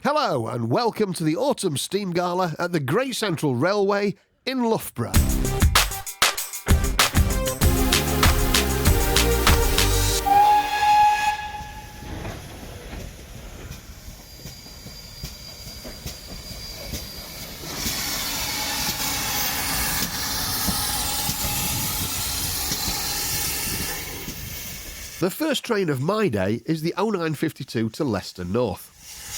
Hello and welcome to the Autumn Steam Gala at the Great Central Railway in Loughborough. The first train of my day is the 0952 to Leicester North,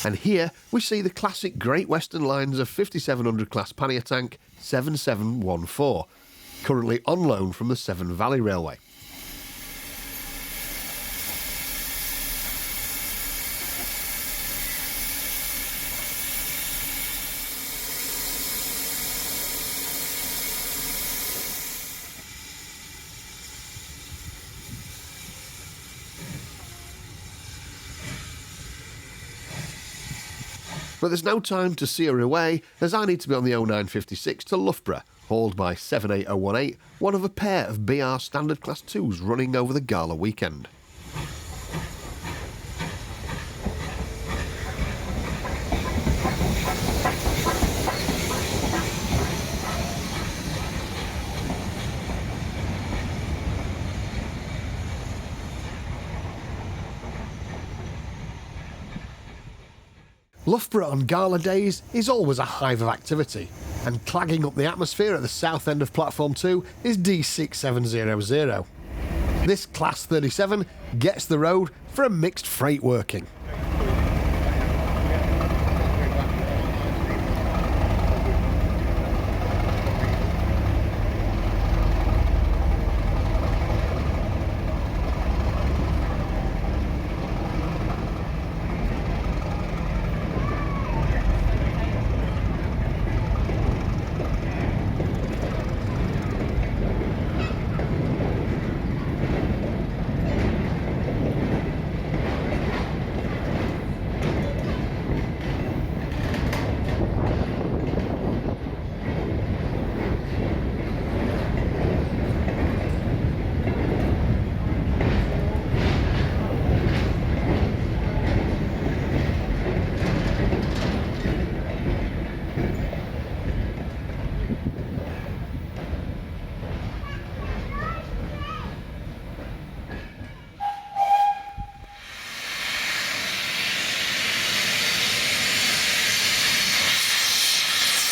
and here we see the classic Great Western lines of 5700 class pannier tank 7714, currently on loan from the Severn Valley Railway. But there's no time to see her away, as I need to be on the 0956 to Loughborough, hauled by 78018, one of a pair of BR Standard Class 2s running over the gala weekend. Loughborough on gala days is always a hive of activity, and clagging up the atmosphere at the south end of Platform 2 is D6700. This Class 37 gets the road for a mixed freight working.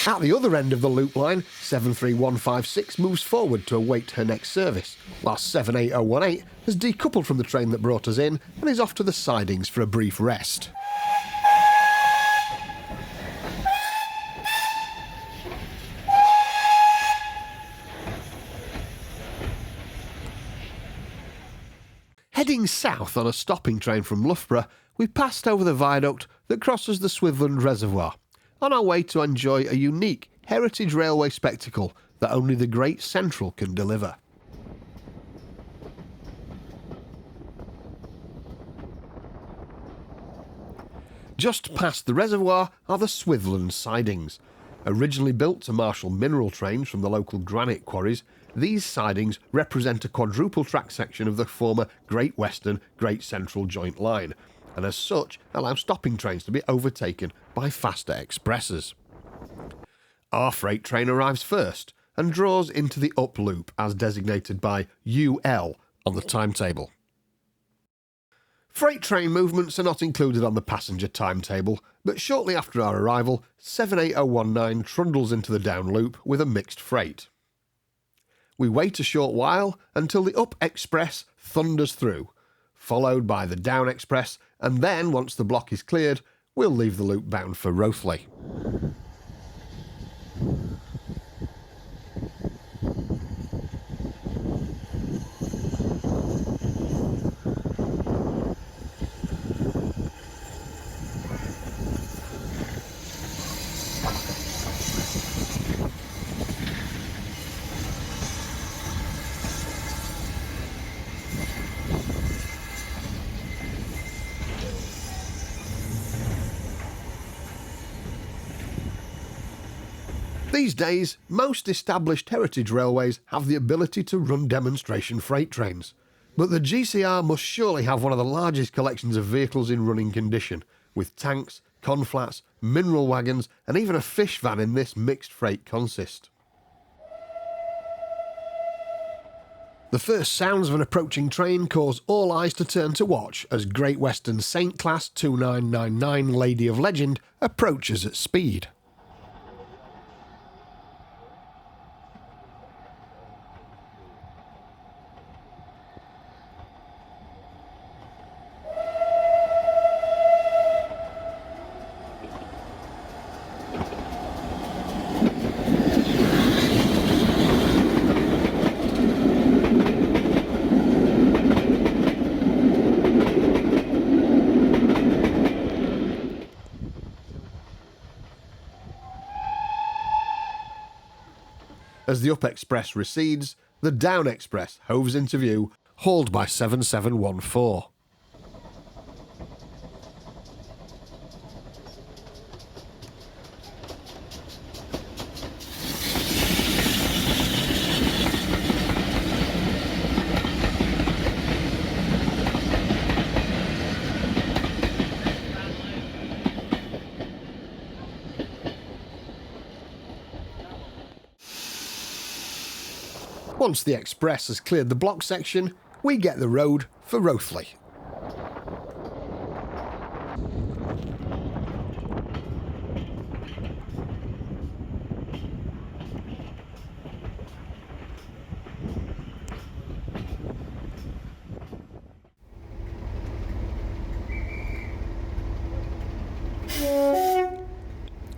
At the other end of the loop line, 73156 moves forward to await her next service, whilst 78018 has decoupled from the train that brought us in and is off to the sidings for a brief rest. Heading south on a stopping train from Loughborough, we passed over the viaduct that crosses the Swithland reservoir, on our way to enjoy a unique heritage railway spectacle that only the Great Central can deliver. Just past the reservoir are the Swithland sidings. Originally built to marshal mineral trains from the local granite quarries, these sidings represent a quadruple track section of the former Great Western Great Central joint line, and as such allow stopping trains to be overtaken by faster expresses. Our freight train arrives first and draws into the up loop as designated by UL on the timetable. Freight train movements are not included on the passenger timetable, but shortly after our arrival, 78019 trundles into the down loop with a mixed freight. We wait a short while until the up express thunders through, followed by the down express, and then, once the block is cleared, we'll leave the loop bound for Rothley. These days, most established heritage railways have the ability to run demonstration freight trains, But the GCR must surely have one of the largest collections of vehicles in running condition, with tanks, conflats, mineral wagons and even a fish van in this mixed freight consist. The first sounds of an approaching train cause all eyes to turn to watch as Great Western Saint Class 2999 Lady of Legend approaches at speed. As the Up Express recedes, the Down Express hoves into view, hauled by 7714. Once the Express has cleared the block section, we get the road for Rothley.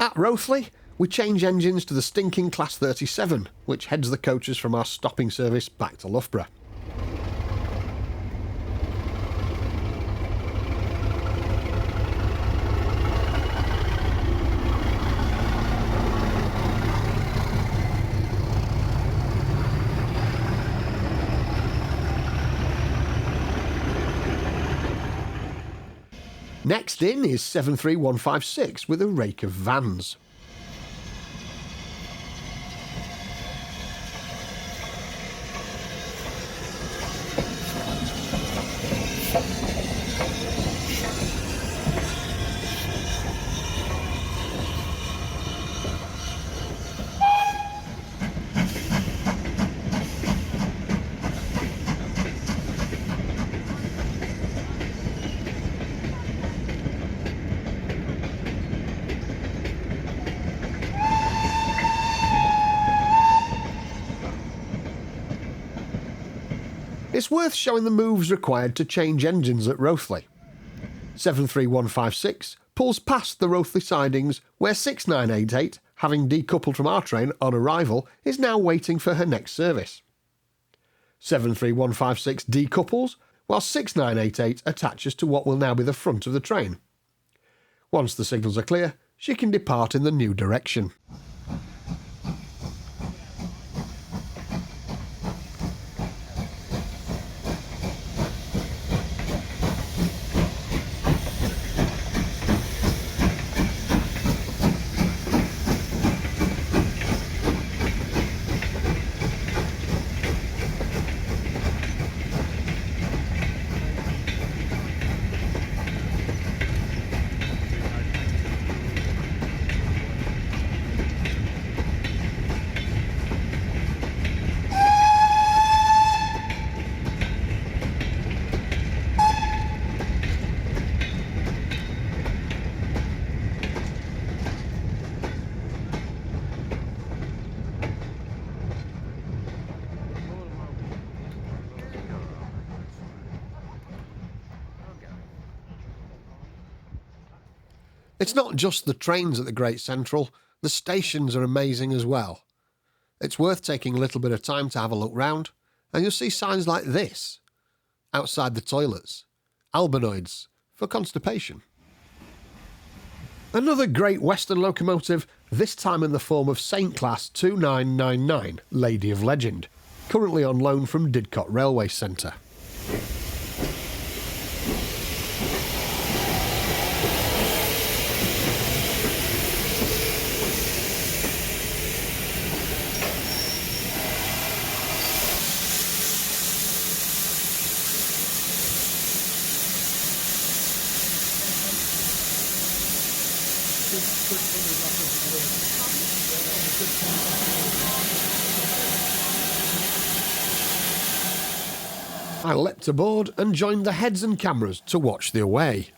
At Rothley, we change engines to the stinking Class 37, which heads the coaches from our stopping service back to Loughborough. Next in is 73156 with a rake of vans. It's worth showing the moves required to change engines at Rothley. 73156 pulls past the Rothley sidings where 6988, having decoupled from our train on arrival, is now waiting for her next service. 73156 decouples, while 6988 attaches to what will now be the front of the train. Once the signals are clear, she can depart in the new direction. It's not just the trains at the Great Central, the stations are amazing as well. It's worth taking a little bit of time to have a look round, and you'll see signs like this. Outside the toilets, albinoids for constipation. Another Great Western locomotive, this time in the form of Saint Class 2999, Lady of Legend, currently on loan from Didcot Railway Centre. I leapt aboard and joined the heads and cameras to watch the away.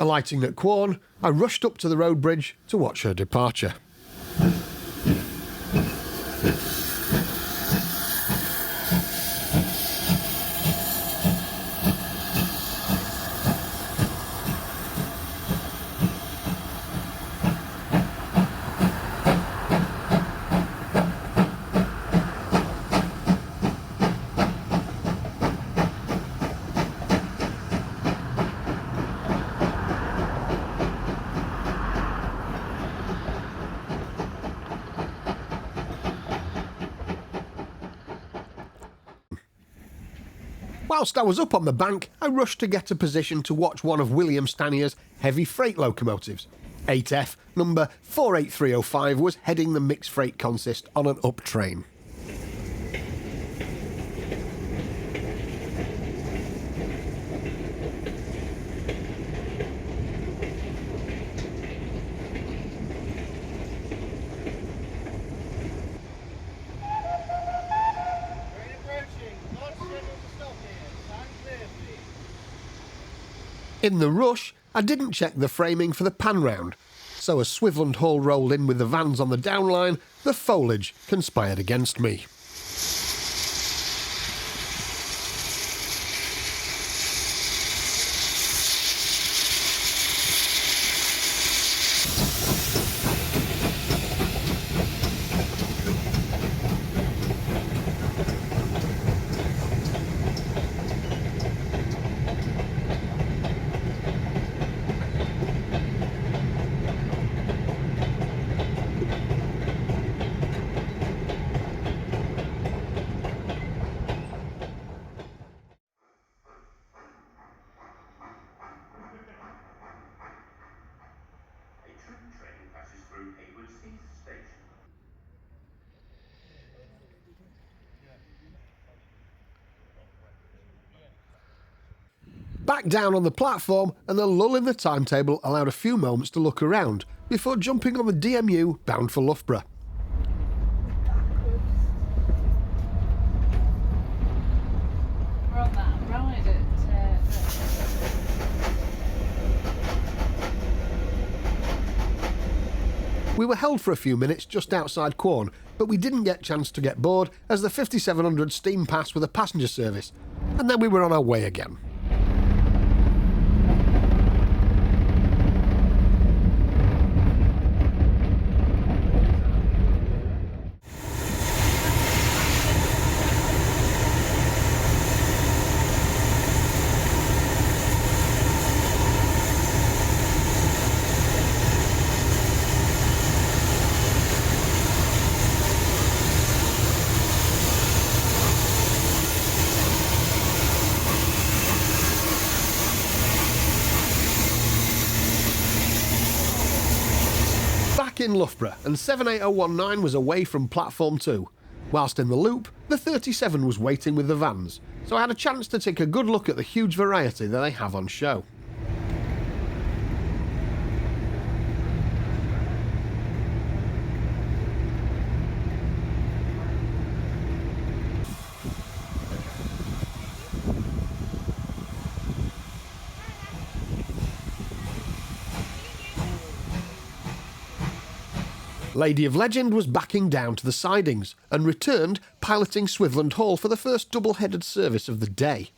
Alighting at Quorn, I rushed up to the road bridge to watch her departure. Whilst I was up on the bank, I rushed to get a position to watch one of William Stanier's heavy freight locomotives. 8F number 48305 was heading the mixed freight consist on an up train. In the rush, I didn't check the framing for the pan round, so as Swithland Hall rolled in with the vans on the downline, the foliage conspired against me. Back down on the platform, and the lull in the timetable allowed a few moments to look around before jumping on the DMU bound for Loughborough. We're on that ride at We were held for a few minutes just outside Quorn, but we didn't get a chance to get board as the 5700 steam passed with a passenger service, and then we were on our way again. In Loughborough, and 78019 was away from platform 2. Whilst in the loop, the 37 was waiting with the vans, so I had a chance to take a good look at the huge variety that they have on show. Lady of Legend was backing down to the sidings and returned piloting Swithland Hall for the first double-headed service of the day.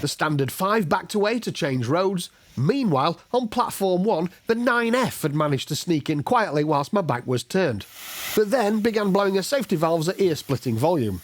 The standard 5 backed away to change roads. Meanwhile, on platform 1, the 9F had managed to sneak in quietly whilst my back was turned, but then began blowing her safety valves at ear-splitting volume.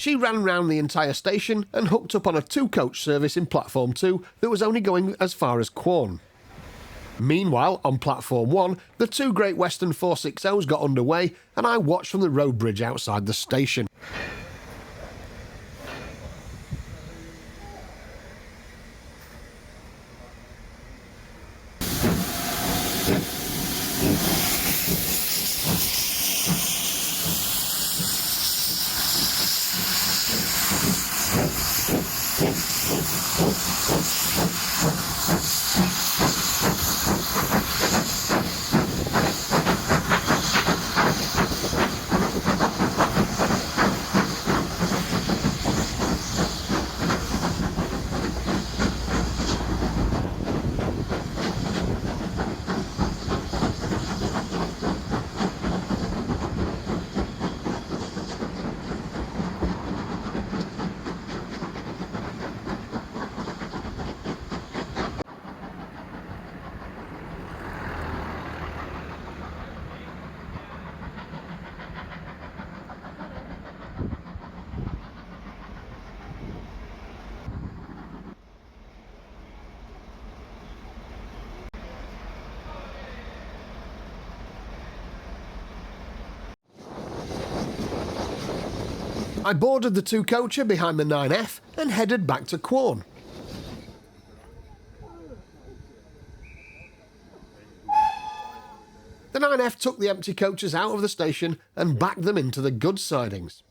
She ran round the entire station and hooked up on a 2-coach service in platform 2 that was only going as far as Quorn. Meanwhile, on platform 1, the 2 Great Western 460s got underway and I watched from the road bridge outside the station. I boarded the 2-coacher behind the 9F and headed back to Quorn. The 9F took the empty coaches out of the station and backed them into the goods sidings.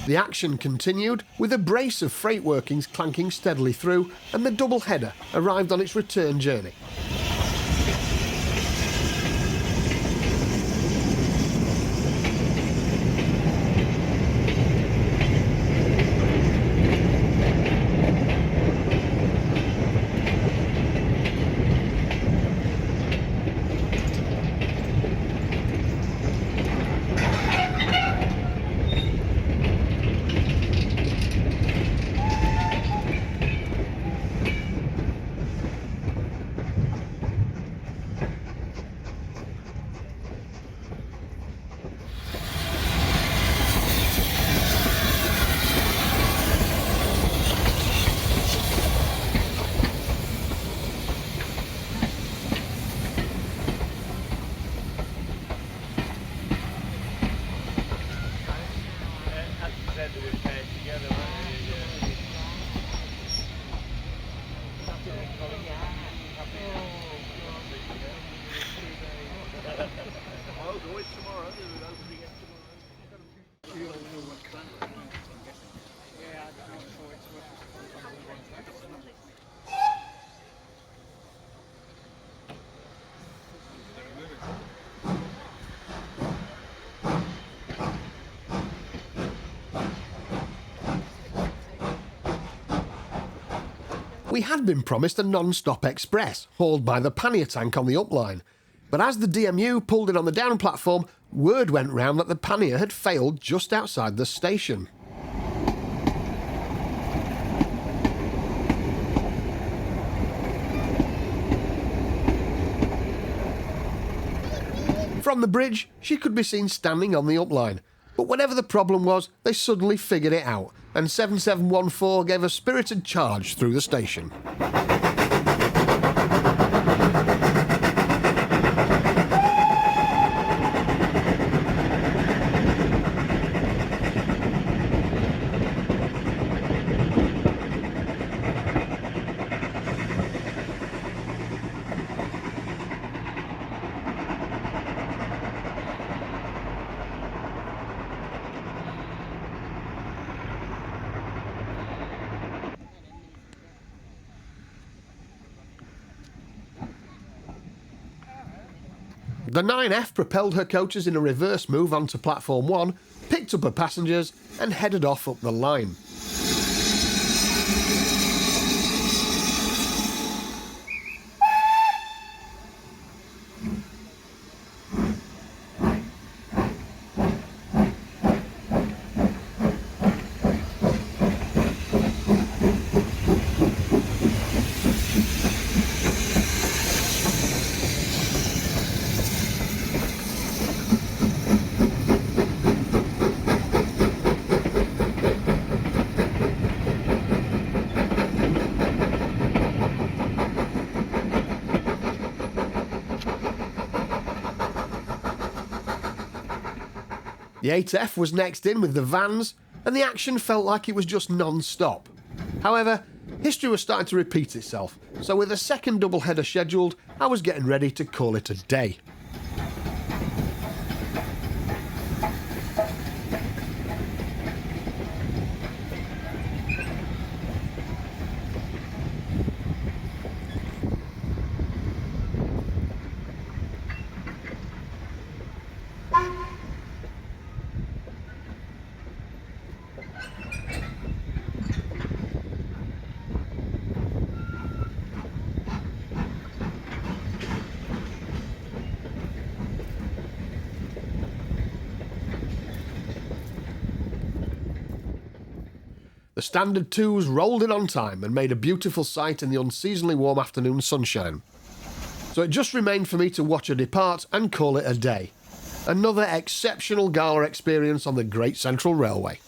The action continued, with a brace of freight workings clanking steadily through, and the double header arrived on its return journey. We had been promised a non-stop express, hauled by the pannier tank on the upline, but as the DMU pulled in on the down platform, word went round that the pannier had failed just outside the station. From the bridge, she could be seen standing on the upline, but whatever the problem was, they suddenly figured it out, and 7714 gave a spirited charge through the station. The 9F propelled her coaches in a reverse move onto platform 1, picked up her passengers and headed off up the line. The 8F was next in with the vans, and the action felt like it was just non-stop. However, history was starting to repeat itself, so with a second double-header scheduled, I was getting ready to call it a day. The standard 2s rolled in on time and made a beautiful sight in the unseasonably warm afternoon sunshine. So it just remained for me to watch her depart and call it a day. Another exceptional gala experience on the Great Central Railway.